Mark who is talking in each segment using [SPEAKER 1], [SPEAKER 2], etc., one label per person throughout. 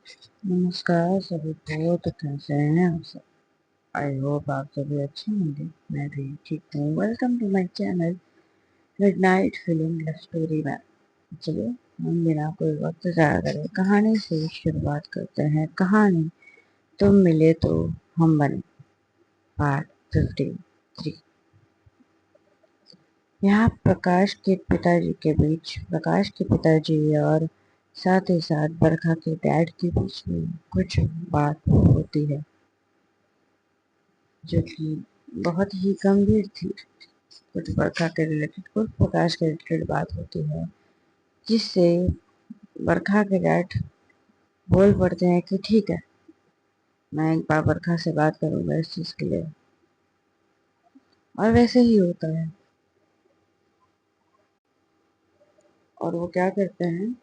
[SPEAKER 1] नमस्कार सभी को। तो कैसे हैं आप सब? आई होप आप सभी अच्छे होंगे। मैं भी ठीक हूँ। Welcome to my channel midnight film love story में। चलिए हम बिना कोई वक्त ज़ाया करे कहानी से शुरुआत करते हैं। कहानी तुम मिले तो हम बने, पार्ट 53। यहाँ प्रकाश के पिताजी और साथ ही साथ बरखा के डैड के बीच में कुछ बात होती है जो कि बहुत ही गंभीर थी। कुछ बरखा के रिलेटेड, कुछ प्रकाश के रिलेटेड बात होती है, जिससे बरखा के डैड बोल पड़ते हैं कि ठीक है, मैं एक बार बरखा से बात करूंगा इस चीज के लिए। और वैसे ही होता है। और वो क्या करते हैं,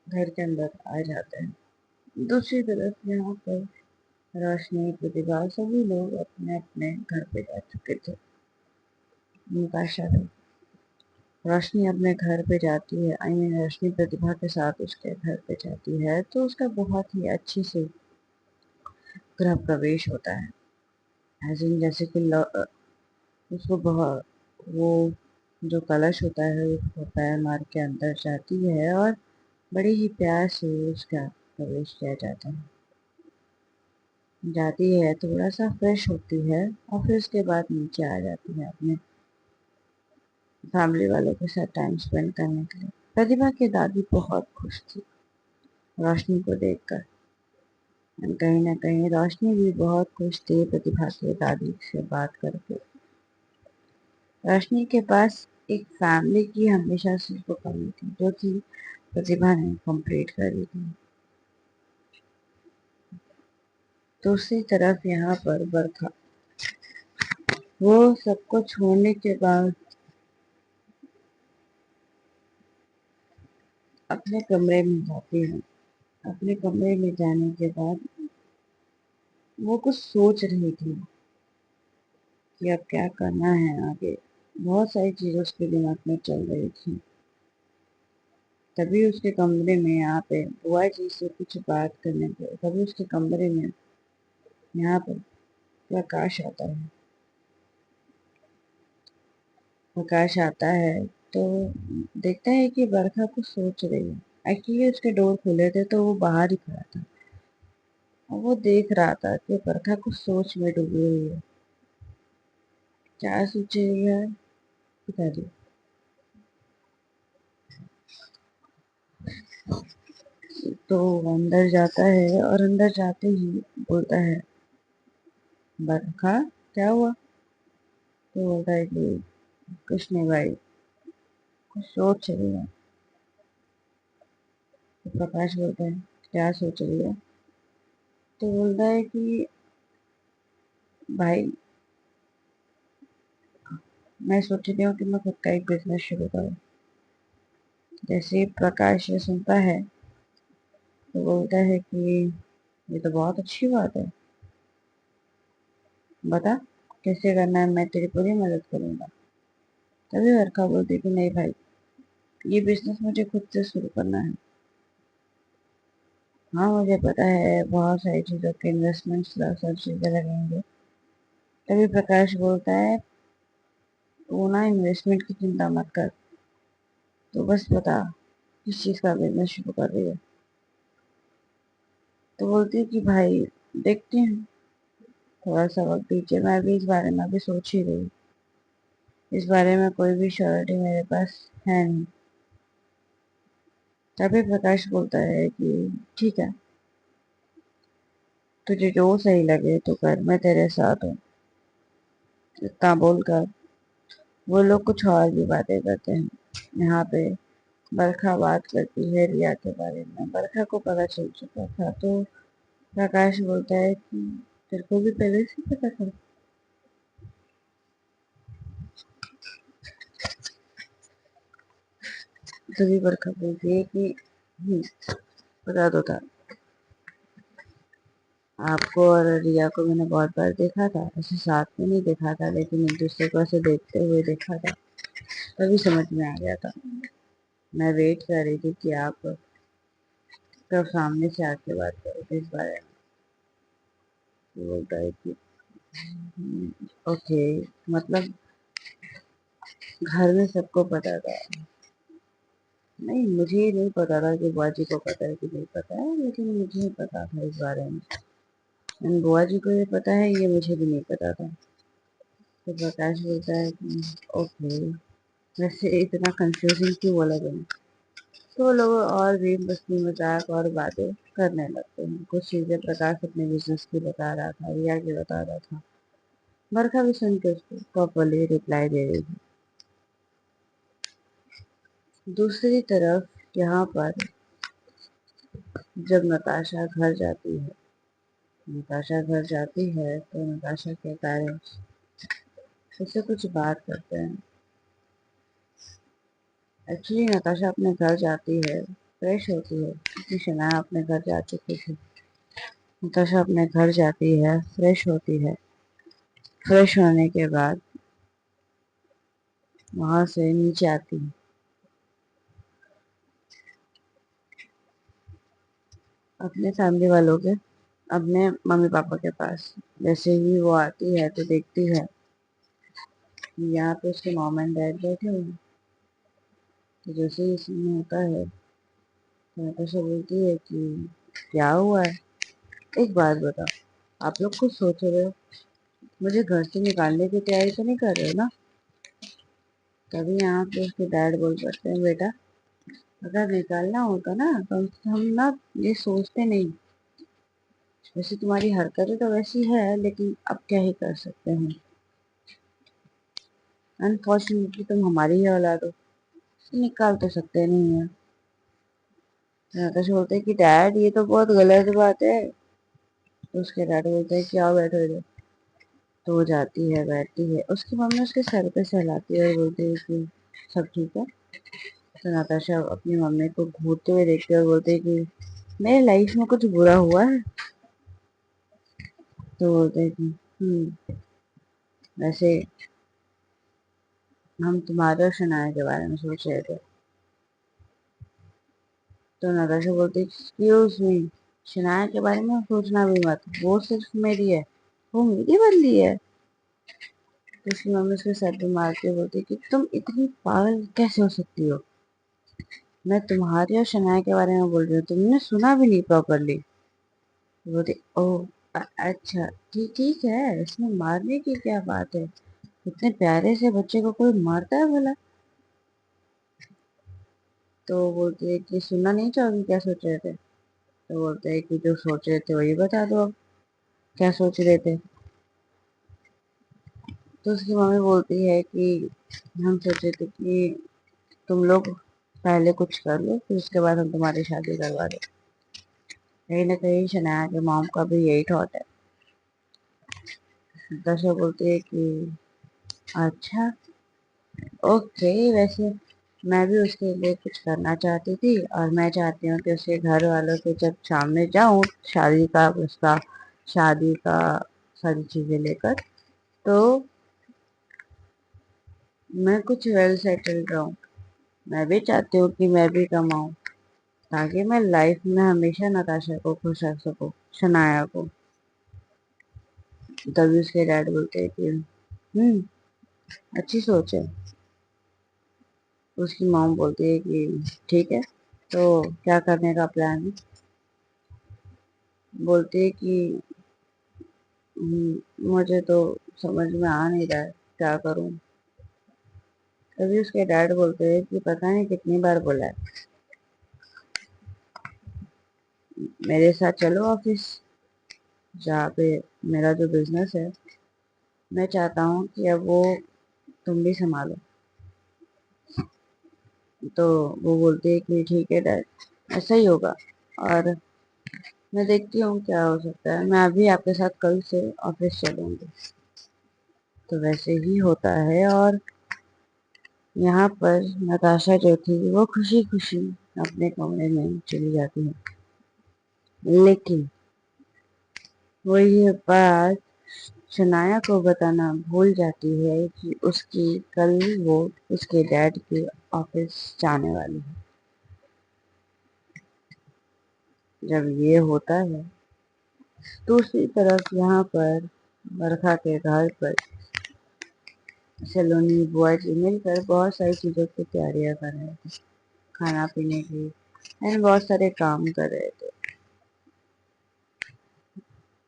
[SPEAKER 1] घर के अंदर आ जाते हैं। दूसरी तरफ यहाँ पर रोशनी, प्रतिभा, सभी लोग अपने अपने घर पे जा चुके थे। निकाशा भी, रोशनी अपने घर पे जाती है। आई मीन रोशनी प्रतिभा के साथ उसके घर पे जाती है, तो उसका बहुत ही अच्छे से गृह प्रवेश होता है। एज इन जैसे कि उसको बहुत वो जो कलश होता है उसको पैर मार के अंदर जाती है और बड़े ही प्यार से उसका प्रवेश किया जाता है। जाती है, थोड़ा सा फ्रेश होती है और फिर उसके बाद नीचे आ जाती है अपने फैमिली वालों के साथ टाइम स्पेंड करने के लिए। प्रतिभा की दादी बहुत खुश थी रोशनी को देखकर। कहीं ना कहीं रोशनी भी बहुत खुश थी प्रतिभा के दादी से बात करके। रोशनी के पास एक फैमिली की हमेशा से उसको कमी थी, जो कि प्रतिभा ने कंप्लीट करी थी। दूसरी तरफ यहाँ पर बरखा, वो सबको छोड़ने के बाद अपने कमरे में जाती है। अपने कमरे में जाने के बाद वो कुछ सोच रही थी कि अब क्या करना है आगे। बहुत सारी चीजें उसके दिमाग में चल रही थी। तभी उसके कमरे में यहाँ पे बुआ जी से कुछ बात करने पे तभी उसके कमरे में यहाँ पर प्रकाश आता है। प्रकाश आता है तो देखता है कि बरखा कुछ सोच रही है। एक्चुअली उसके डोर खुले थे तो वो बाहर ही खड़ा था और वो देख रहा था कि बरखा कुछ सोच में डूबी हुई है। क्या सोच रही है पिताजी? तो वो अंदर जाता है और अंदर जाते ही बोलता है, बरखा क्या हुआ? तो बोलता है कि कुछ नहीं भाई, कुछ सोच रही है। तो प्रकाश बोलता है, क्या सोच रही है? तो बोलता है कि भाई, मैं सोच रही हूँ कि मैं खुद का एक बिजनेस शुरू करूँ। जैसे ही प्रकाश ये सुनता है तो बोलता है कि ये तो बहुत अच्छी बात है, बता कैसे करना है, मैं तेरी पूरी मदद करूंगा। तभी बरखा बोलती कि नहीं भाई, ये बिजनेस मुझे खुद से शुरू करना है। हाँ मुझे पता है बहुत सारी चीज़ों के इन्वेस्टमेंट्स सब चीज़ें लगेंगे। तभी प्रकाश बोलता है, तू ना इन्वेस्टमेंट की चिंता मत कर, तो बस बता किस चीज़ का बिजनेस शुरू कर रही है। तो बोलती है कि भाई देखते हैं, थोड़ा सा वक्त दीजिए, मैं भी इस बारे में अभी सोच ही रही हूँ। इस बारे में कोई भी श्योरिटी मेरे पास है नहीं। तभी प्रकाश बोलता है कि ठीक है, तुझे जो सही लगे तो कर, मैं तेरे साथ हूँ। इतना बोलकर वो लोग कुछ और भी बातें करते हैं। यहाँ पे बरखा बात करती है रिया के बारे में। बरखा को पता चल चुका था तो प्रकाश बोलता है कि तेरे को भी पहले से पता था? तभी बरखा बोलती है कि पता तो था, आपको और रिया को मैंने बहुत बार देखा था, ऐसे साथ में नहीं देखा था लेकिन एक दूसरे को ऐसे देखते हुए देखा था। तभी समझ में आ गया था। मैं वेट कर रही थी कि आप तब सामने से आके बात करो तो इस बारे में। तो बोलता है कि ओके, मतलब घर में सबको पता था। नहीं, मुझे नहीं पता था कि बुआ जी को पता है कि नहीं पता है, लेकिन मुझे पता था इस बारे में। बुआ जी को ये पता है, ये मुझे भी नहीं पता था। तो प्रकाश बोलता है कि ओके, वैसे इतना कंफ्यूजिंग क्यों बोला तुमने? तो वो लोग और भी मस्ती मजाक और बातें करने लगते हैं। कुछ चीजें प्रकाश अपने बिजनेस की बता रहा था, रिया की बता रहा था। बरखा भी सुन के उसको प्रॉपरली रिप्लाई दे रही थी। दूसरी तरफ यहाँ पर जब नताशा घर जाती है तो नताशा के पेरेंट्स उससे कुछ बात करते हैं। एक्चुअली नताशा अपने घर जाती है, फ्रेश होती है, क्योंकि शनाया अपने घर जा चुकी थी। नताशा अपने घर जाती है, फ्रेश होती है। फ्रेश होने के बाद वहां से नीचे आती है अपने फैमिली वालों के, अपने मम्मी पापा के पास। जैसे ही वो आती है तो देखती है कि यहाँ पे उसके मॉम एंड डैड बैठे हुए हैं। तो जैसे ही इसमें होता है तो नताशा बोलती है कि क्या हुआ है, एक बात बताओ, आप लोग कुछ सोच रहे हो, मुझे घर से निकालने की तैयारी तो नहीं कर रहे हो ना? तभी यहाँ पे उसके डैड बोल पड़ते हैं, बेटा अगर निकालना होता ना तो हम ना ये सोचते नहीं। वैसे तुम्हारी हरकतें तो वैसी है, लेकिन अब क्या ही कर सकते हैं, अनफॉर्चुनेटली तुम हमारी ही औलाद हो, तो निकाल तो सकते नहीं है। नताशा बोलते हैं कि डैड ये तो बहुत गलत बात है। तो उसके डैड बोलते हैं क्या बैठो इधर। तो वो जाती है, बैठती है, उसकी मम्मी उसके सर पे सहलाती है और बोलती है कि सब ठीक है। तो नताशा अपनी मम्मी को घूरते हुए देखते है और बोलते है कि मेरे लाइफ में कुछ बुरा हुआ है? तो बोलते हैं कि वैसे हम तुम्हारे और शनाया के बारे में सोच रहे थे। तो नताशा बोलती है एक्सक्यूज मी, शनाया के बारे में सोचना भी मत, वो सिर्फ मेरी है, वो मेरी बदली है। तो उसकी मम्मी उसके सर पे मारते बोलती है कि तुम इतनी पागल कैसे हो सकती हो, मैं तुम्हारे और शनाया के बारे में बोल रही हूँ, तुमने सुना भी नहीं प्रॉपरली। बोलती ओ अच्छा, ठीक ठीक है, इसमें मारने की क्या बात है, इतने प्यारे से बच्चे को कोई मारता है भला? तो बोलती है कि सुनना नहीं चाहोगी क्या सोच रहे थे? तो बोलते हैं कि जो सोच रहे थे वही बता दो, अब क्या सोच रहे थे? तो उसकी मम्मी बोलती है कि हम सोचे थे कि तुम लोग पहले कुछ कर लो, फिर उसके बाद हम तुम्हारी शादी करवा दें। कहीं ना कहीं शनाया के मॉम का भी यही थॉट है। दशा बोलती है कि अच्छा, ओके, वैसे मैं भी उसके लिए कुछ करना चाहती थी, और मैं चाहती हूँ कि उसके घर वालों के जब सामने जाऊँ शादी का उसका शादी का सारी चीजें लेकर, तो मैं कुछ वेल सेटल्ड रहूँ। मैं भी चाहती हूँ कि मैं भी कमाऊँ, ताकि मैं लाइफ में हमेशा नताशा को खुश रख सकूँ, शनाया को। तभी उसके डैड बोलते हैं कि अच्छी सोच है। उसकी मॉम बोलती है कि ठीक है, तो क्या करने का प्लान है? बोलती है कि मुझे तो समझ में आ नहीं रहा है, क्या करूं? तभी उसके डैड बोलते हैं कि पता नहीं कितनी बार बोला है, मेरे साथ चलो ऑफिस, जहाँ पे मेरा जो बिजनेस है, मैं चाहता हूँ कि अब वो तुम भी संभालो। तो वो बोलती है कि ठीक है डैड, ऐसा ही होगा, और मैं देखती हूँ क्या हो सकता है, मैं अभी आपके साथ कल से ऑफिस चलूंगी। तो वैसे ही होता है, और यहाँ पर नताशा जो थी वो खुशी खुशी अपने कमरे में चली जाती है। लेकिन वो ये बात शनाया को बताना भूल जाती है कि उसकी कल वो उसके डैड के ऑफिस जाने वाली है। जब ये होता है, दूसरी तरफ यहाँ पर बरखा के घर पर सलोनी बुआ जी मिलकर बहुत सारी चीज़ों की तैयारियां कर रहे थे, खाना पीने की एंड बहुत सारे काम कर रहे थे।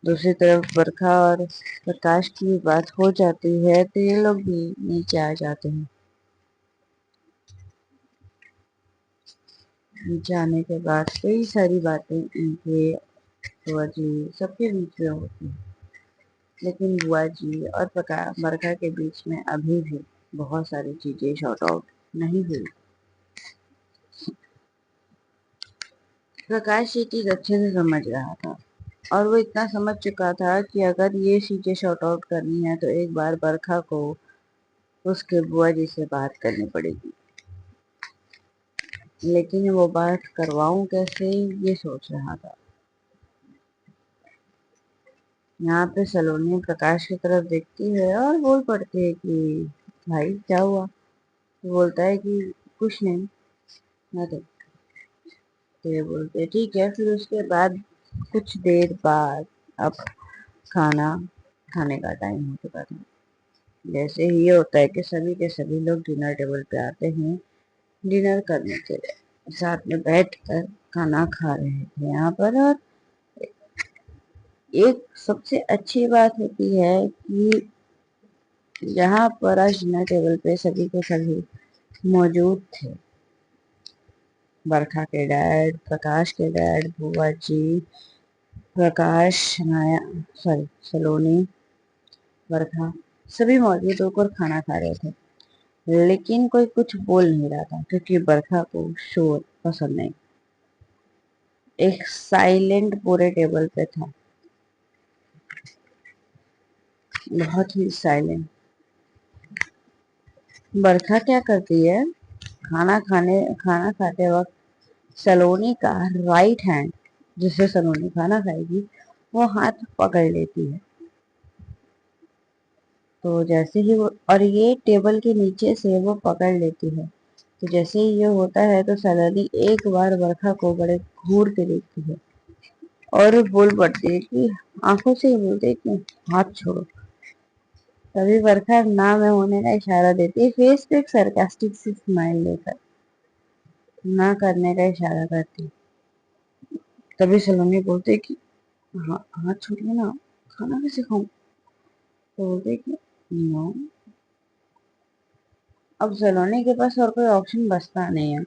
[SPEAKER 1] दूसरी तरफ बरखा और प्रकाश की बात हो जाती है तो ये लोग भी नीचे आ जाते हैं। नीचे आने के बाद कई सारी बातें इनके बुआ जी सबके बीच में होती है, लेकिन बुआ जी और बरखा के बीच में अभी भी बहुत सारी चीजें शॉर्ट आउट नहीं हुई। प्रकाश ये चीज अच्छे से समझ रहा था और वो इतना समझ चुका था कि अगर ये चीजें शॉर्ट आउट करनी है तो एक बार बरखा को उसके बुआ जी से बात करनी पड़ेगी। लेकिन वो बात करवाऊं कैसे, ये सोच रहा था। यहाँ पे सलोनी प्रकाश की तरफ देखती है और बोल पड़ती है कि भाई क्या हुआ। तो बोलता है कि कुछ नहीं, मैं तो ये बोलते हैं ठीक है। फिर उसके बाद कुछ देर बाद अब खाना खाने का टाइम हो चुका था। जैसे ही ये होता है कि सभी के सभी लोग डिनर टेबल पे आते हैं डिनर करने के लिए, साथ में बैठ कर खाना खा रहे थे यहाँ पर। और एक सबसे अच्छी बात होती है कि यहाँ पर आज डिनर टेबल पे सभी के सभी मौजूद थे। बरखा के डैड, प्रकाश के डैड, बुआ जी, प्रकाश, नाया, सॉरी सलोनी, बरखा, सभी मौजूद होकर खाना खा रहे थे। लेकिन कोई कुछ बोल नहीं रहा था क्योंकि बरखा को शोर पसंद नहीं। एक साइलेंट पूरे टेबल पे था, बहुत ही साइलेंट। बरखा क्या करती है, खाना खाते वक्त सलोनी का राइट हैंड, जिससे सलोनी खाना खाएगी, वो हाथ पकड़ लेती है। तो जैसे ही वो, और ये टेबल के नीचे से वो पकड़ लेती है, तो जैसे ही ये होता है तो सलोनी एक बार बरखा को बड़े घूर के देखती है और बोल पड़ती है कि आंखों से ही बोलते है कि हाथ छोड़ो। तभी बरखा ना में होने का इशारा देती है, फेस पे एक सरकास्टिक सी स्माइल लेकर ना करने का इशारा करती है। तभी सलोनी बोलते कि हाँ हाथ छोड़िए ना, खाना कैसे खाऊं। तो बोलते कि नो। अब सलोनी के पास और कोई ऑप्शन बचता नहीं है।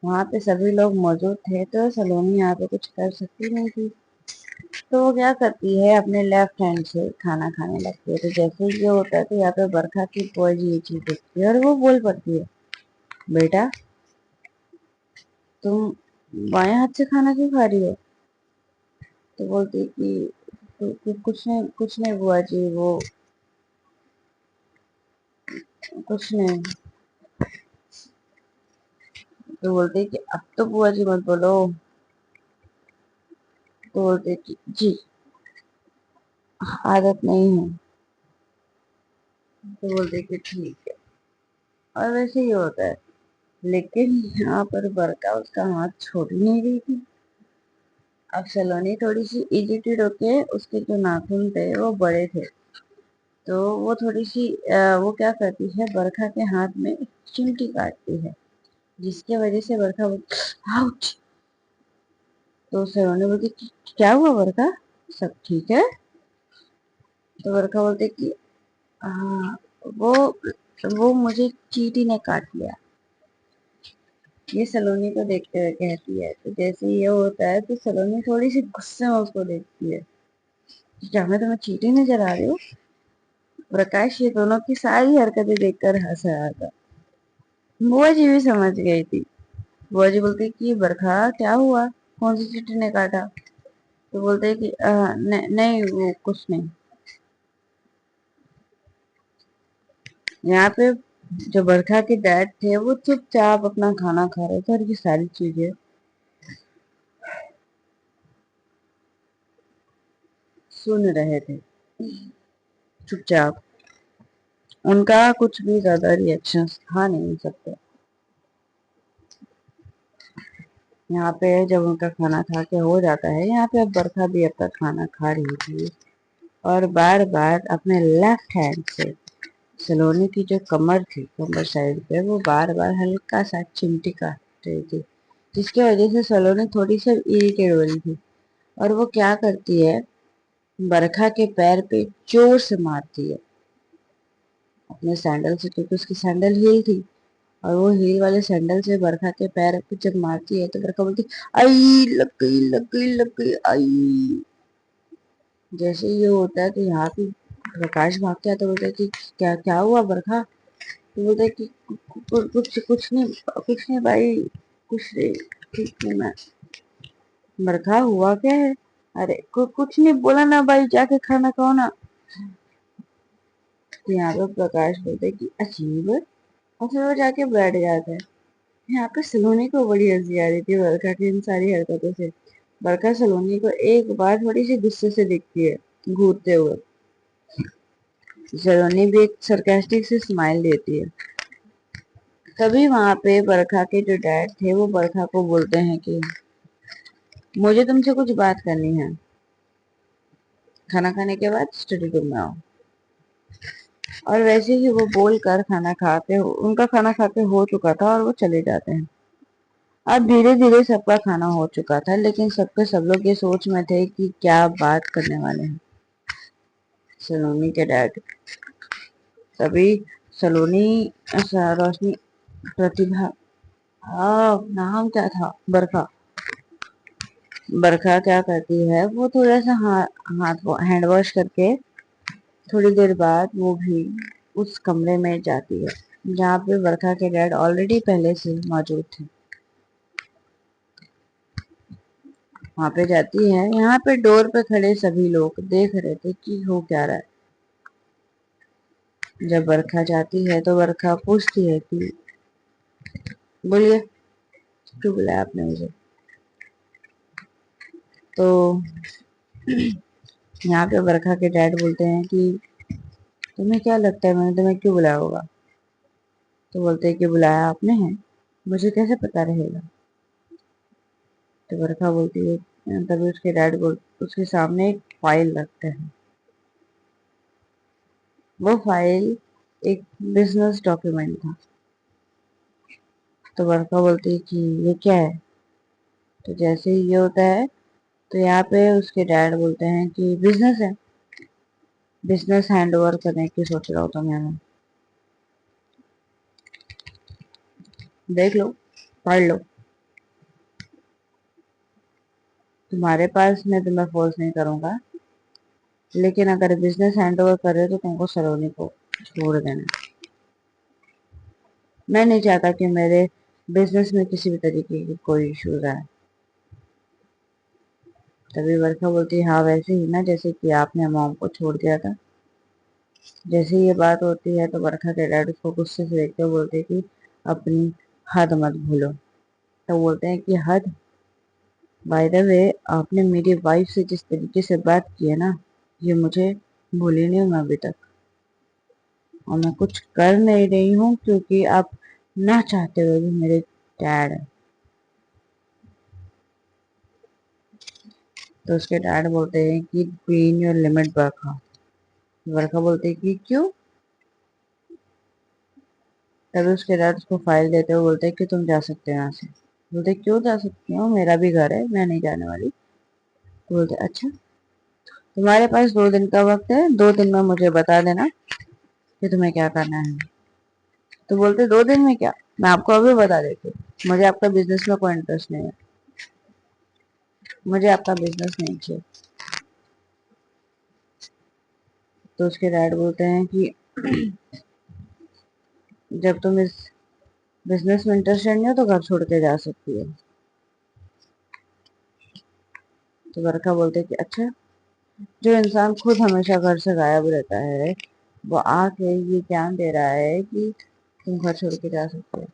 [SPEAKER 1] वहां पे सभी लोग मौजूद थे तो सलोनी यहाँ पे कुछ कर सकती नहीं थी। तो वो क्या करती है, अपने लेफ्ट हैंड से खाना खाने लगती है। तो जैसे ही ये होता है तो यहाँ पे बरखा की बुआ जी ये चीज देखती है और वो बोल पड़ती है, बेटा तुम बाएं हाथ से खाना क्यों खा रही हो। तो बोलती है कि कुछ नहीं बुआ जी, वो कुछ नहीं। तो बोलते हैं कि अब तो बुआ जी मत बोलो। तो बोलते हैं कि जी आदत नहीं है। तो बोलते हैं कि ठीक है। और वैसे ही होता है। लेकिन यहाँ पर बरका उसका हाथ छोड़ ही नहीं रही थी। अब सलोनी थोड़ी सी इरिटेट होके, उसके जो नाखून थे वो बड़े थे, तो वो थोड़ी सी वो क्या करती है, बरखा के हाथ में एक चिमटी काटती है, जिसकी वजह से बरखा आउच। तो सलोनी बोलती क्या हुआ बरखा, सब ठीक है। तो बरखा बोलते कि हाँ, वो मुझे चींटी ने काट लिया। ये सलोनी को देखते हुए कहती है। तो जैसे ये होता है तो सलोनी थोड़ी सी गुस्से में उसको देखती है, क्या मैं तुम्हें चींटी नजर आ रही हूँ। प्रकाश ये दोनों की सारी हरकतें देखकर हंस रहा था। बुआ जी भी समझ गई थी। बुआ जी बोलती कि बरखा क्या हुआ, कौन सी चींटी ने काटा। तो बोलते कि नहीं वो कुछ नहीं। यहाँ पे जो बरखा के डैड थे वो चुपचाप अपना खाना खा रहे थे और ये सारी चीजें सुन रहे थे चुपचाप। उनका कुछ भी ज्यादा रिएक्शन था नहीं सब पे। यहाँ पे जब उनका खाना खा के हो जाता है, यहाँ पे अब बरखा भी अपना खाना खा रही थी और बार बार अपने लेफ्ट हैंड से सलोनी की जो कमर थी, कमर साइड पे, वो बार बार हल्का सा चिमटी काट रही थी, जिसकी वजह से सलोनी थोड़ी सी इरिटेट हो रही थी। और वो क्या करती है, बरखा के पैर पे जोर से मारती है अपने सैंडल से, क्योंकि उसकी सैंडल हील थी और वो हील वाले सैंडल से बरखा के पैर पे जब मारती है तो बरखा बोलती, आई लग गई, लग गई, लग गई, आई। जैसे ये होता है तो यहाँ पे प्रकाश भाग के आता, बोलता है कि क्या क्या हुआ बरखा? तो बोलता है कि कुछ कुछ नहीं, कुछ नहीं भाई, कुछ नहीं, ठीक नहीं मैं। बरखा हुआ क्या है? अरे कुछ नहीं बोला ना भाई, जाके खाना खाओ ना। तो यहाँ पे प्रकाश बोलते कि अजीब है, और फिर वो जाके बैठ जाता है। यहाँ पे सलोनी को बड़ी हंसी आ रही थी बरखा की इन सारी हरकतों से। बरखा सलोनी को एक बार थोड़ी सी गुस्से से दिखती है घूरते हुए। सलोनी भी एक सरकास्टिक से स्माइल देती है। तभी वहां पे बरखा के जो डैड थे वो बरखा को बोलते हैं कि मुझे तुमसे कुछ बात करनी है, खाना खाने के बाद स्टडी रूम में आओ। और वैसे ही वो बोलकर खाना खाते, उनका खाना खाते हो चुका था और वो चले जाते हैं। अब धीरे धीरे सबका खाना हो चुका था, लेकिन सब लोग ये सोच में थे कि क्या बात करने वाले हैं सलोनी के डैड। तभी सलोनी, रोशनी, प्रतिभा, हाँ नाम क्या था, बरखा। बरखा क्या करती है, वो थोड़ा सा हाथ हैंड वॉश करके थोड़ी देर बाद वो भी उस कमरे में जाती है जहाँ पे बरखा के डैड ऑलरेडी पहले से मौजूद थे। वहां पे जाती है, यहाँ पे डोर पे खड़े सभी लोग देख रहे थे कि हो क्या रहा है। जब बरखा जाती है तो बरखा पूछती है कि बोलिए, क्यों बुलाया आपने मुझे? तो यहाँ पे बरखा के डैड बोलते हैं कि तुम्हें क्या लगता है मैंने तुम्हें क्यों बुलाया होगा? तो बोलते हैं कि बुलाया आपने है, मुझे कैसे पता रहेगा? तो बरखा बोलती है, तभी उसके डैड बोल, उसके सामने एक फाइल रखते हैं। वो फाइल एक बिजनेस डॉक्यूमेंट था। तो बरखा बोलती है कि ये क्या है? तो जैसे ही ये होता है तो यहाँ पे उसके डैड बोलते हैं कि बिजनेस है, बिजनेस हैंड ओवर करने की सोच रहा हूँ तो मैं, देख लो, पढ़ लो, तुम्हारे पास मैं तुम्हें फोर्स नहीं करूंगा, लेकिन अगर बिजनेस हैंड ओवर कर रहे हो तो तुमको सलोनी को छोड़ देना। मैं नहीं चाहता कि मेरे बिजनेस में किसी भी तरीके की कोई इश्यूज आए। तभी वर्षा बोलती है, हाँ वैसे ही ना जैसे कि आपने मॉम को छोड़ दिया था। जैसे ये बात होती है तो वर्षा के डैड उसको गुस्से से देखते हुए बोलते हैं कि अपनी हद मत भूलो। तो बोलते हैं कि हद, बाय द वे आपने मेरी वाइफ से जिस तरीके से बात की है ना, ये मुझे भूली नहीं हूँ मैं अभी तक, और मैं कुछ कर नहीं रही हूँ क्योंकि आप ना चाहते हुए भी मेरे डैड है। तो उसके डैड बोलते हैं कि बी इन योर लिमिट बरखा। बरखा बोलते हैं कि क्यों? तभी उसके डैड उसको फाइल देते हुए बोलते हैं कि तुम जा सकते हो यहाँ से। बोलते क्यों जा सकती हो, मेरा भी घर है, मैं नहीं जाने वाली। तो बोलते अच्छा, तुम्हारे पास 2 दिन का वक्त है, 2 दिन में मुझे बता देना कि तुम्हें क्या करना है। तो बोलते 2 दिन में क्या, मैं आपको अभी बता देती हूँ, मुझे आपका बिजनेस में कोई इंटरेस्ट नहीं है, मुझे आपका बिजनेस नहीं चाहिए। तो उसके डैड बोलते हैं कि जब तुम इस बिजनेस में इंटरेस्टेड नहीं हो तो घर छोड़ के जा सकती है। तो बरखा बोलते हैं कि अच्छा, जो इंसान खुद हमेशा घर से गायब रहता है वो आके ये ज्ञान दे रहा है कि तुम घर छोड़ के जा सकते हो।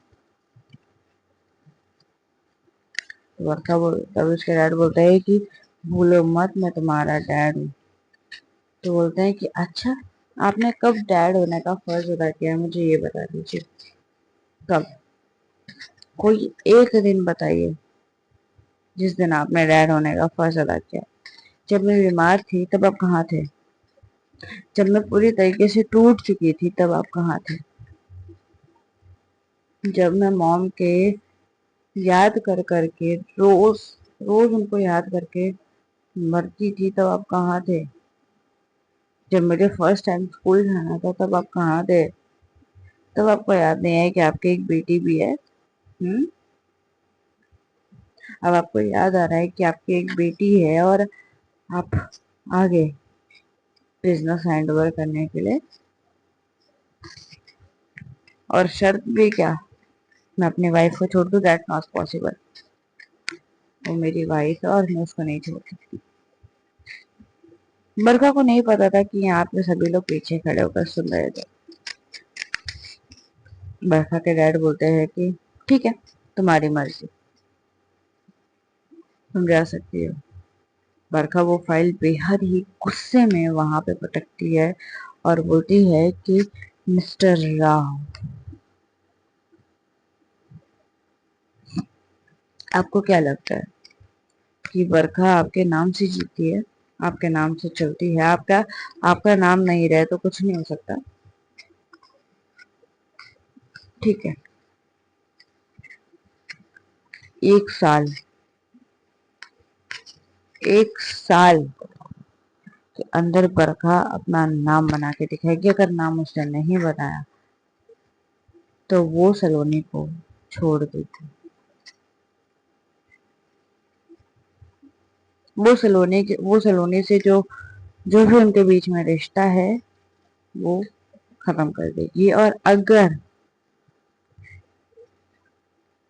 [SPEAKER 1] तो बरखा बोल, तब उसके डैड बोलते हैं कि भूलो मत मैं तुम्हारा डैड हूँ। तो बोलते हैं कि अच्छा, आपने कब डैड होने का फर्ज अदा किया मुझे ये बता दीजिए, कब? कोई एक दिन बताइए। जिस दिन आपने डैड होने का फैसला किया। जब मैं बीमार थी तब आप कहाँ थे? जब मैं पूरी तरीके से टूट चुकी थी तब आप कहाँ थे? जब मैं मॉम के याद कर करके रोज रोज उनको याद करके मरती थी तब आप कहाँ थे? जब मुझे फर्स्ट टाइम स्कूल जाना था तब आप कहाँ थे? तब आपको याद नहीं है कि आपकी एक बेटी भी है? अब आपको याद आ रहा है कि आपकी एक बेटी है और आप आगे बिजनेस हैंड ओवर करने के लिए, और शर्त भी क्या, मैं अपनी वाइफ को छोड़ दूं? That not possible. वो मेरी वाइफ है और मैं उसको नहीं छोड़ सकती। बरखा को नहीं पता था कि यहाँ पे सभी लोग पीछे खड़े होकर सुन रहे थे। बरखा के डैड बोलते हैं कि ठीक है, तुम्हारी मर्जी, तुम जा सकती हो। बरखा वो फाइल बेहद ही गुस्से में वहां पे पटकती है और बोलती है कि मिस्टर राव, आपको क्या लगता है कि बरखा आपके नाम से जीती है, आपके नाम से चलती है? आपका आपका नाम नहीं रहे तो कुछ नहीं हो सकता। ठीक है, 1 साल, 1 साल के अंदर बरखा अपना नाम बना के दिखाएगी। अगर नाम उसने नहीं बनाया तो वो सलोनी को छोड़ देती। वो सलोनी से जो जो भी उनके बीच में रिश्ता है वो खत्म कर देगी। और अगर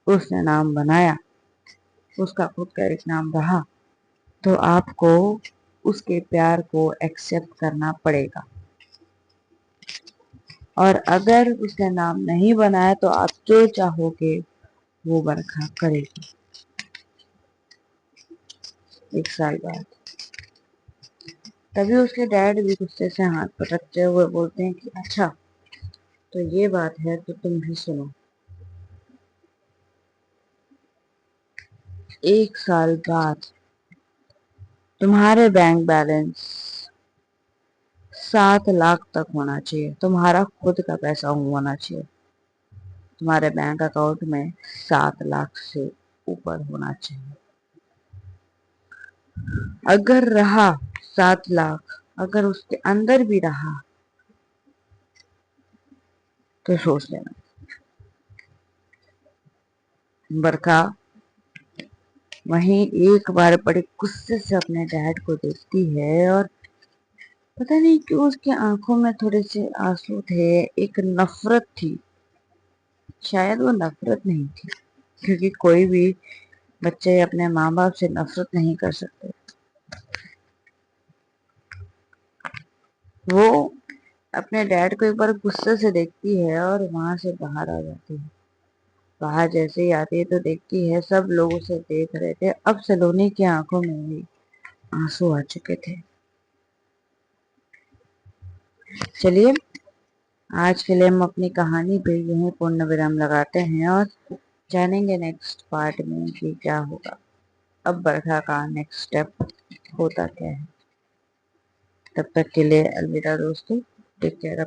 [SPEAKER 1] उसने नाम बनाया, उसका खुद का एक नाम रहा, तो आपको उसके प्यार को एक्सेप्ट करना पड़ेगा। और अगर उसने नाम नहीं बनाया तो आप जो चाहोगे वो बरखा करेगी। 1 साल बाद तभी उसके डैड भी गुस्से से हाथ पटकते हुए बोलते हैं कि अच्छा, तो ये बात है, तो तुम भी सुनो। 1 साल बाद तुम्हारे बैंक बैलेंस 7 लाख तक होना चाहिए। तुम्हारा खुद का पैसा होना चाहिए। तुम्हारे बैंक अकाउंट में 7 लाख से ऊपर होना चाहिए। अगर रहा 7 लाख, अगर उसके अंदर भी रहा तो सोच लेना। बरखा वहीं एक बार बड़े गुस्से से अपने डैड को देखती है और पता नहीं क्यों उसकी आंखों में थोड़े से आंसू थे, एक नफरत थी। शायद वो नफरत नहीं थी, क्योंकि कोई भी बच्चे अपने माँ बाप से नफरत नहीं कर सकते। वो अपने डैड को एक बार गुस्से से देखती है और वहां से बाहर आ जाती है। बाहर जैसे ही आती है तो देखती है सब लोग उसे देख रहे थे। अब सलोनी की आंखों में भी आंसू आ चुके थे। चलिए, आज के लिए हम अपनी कहानी पे यहीं पूर्ण विराम लगाते हैं और जानेंगे नेक्स्ट पार्ट में कि क्या होगा। अब बरखा का नेक्स्ट स्टेप होता क्या है। तब तक के लिए अलविदा दोस्तों, टेक केयर।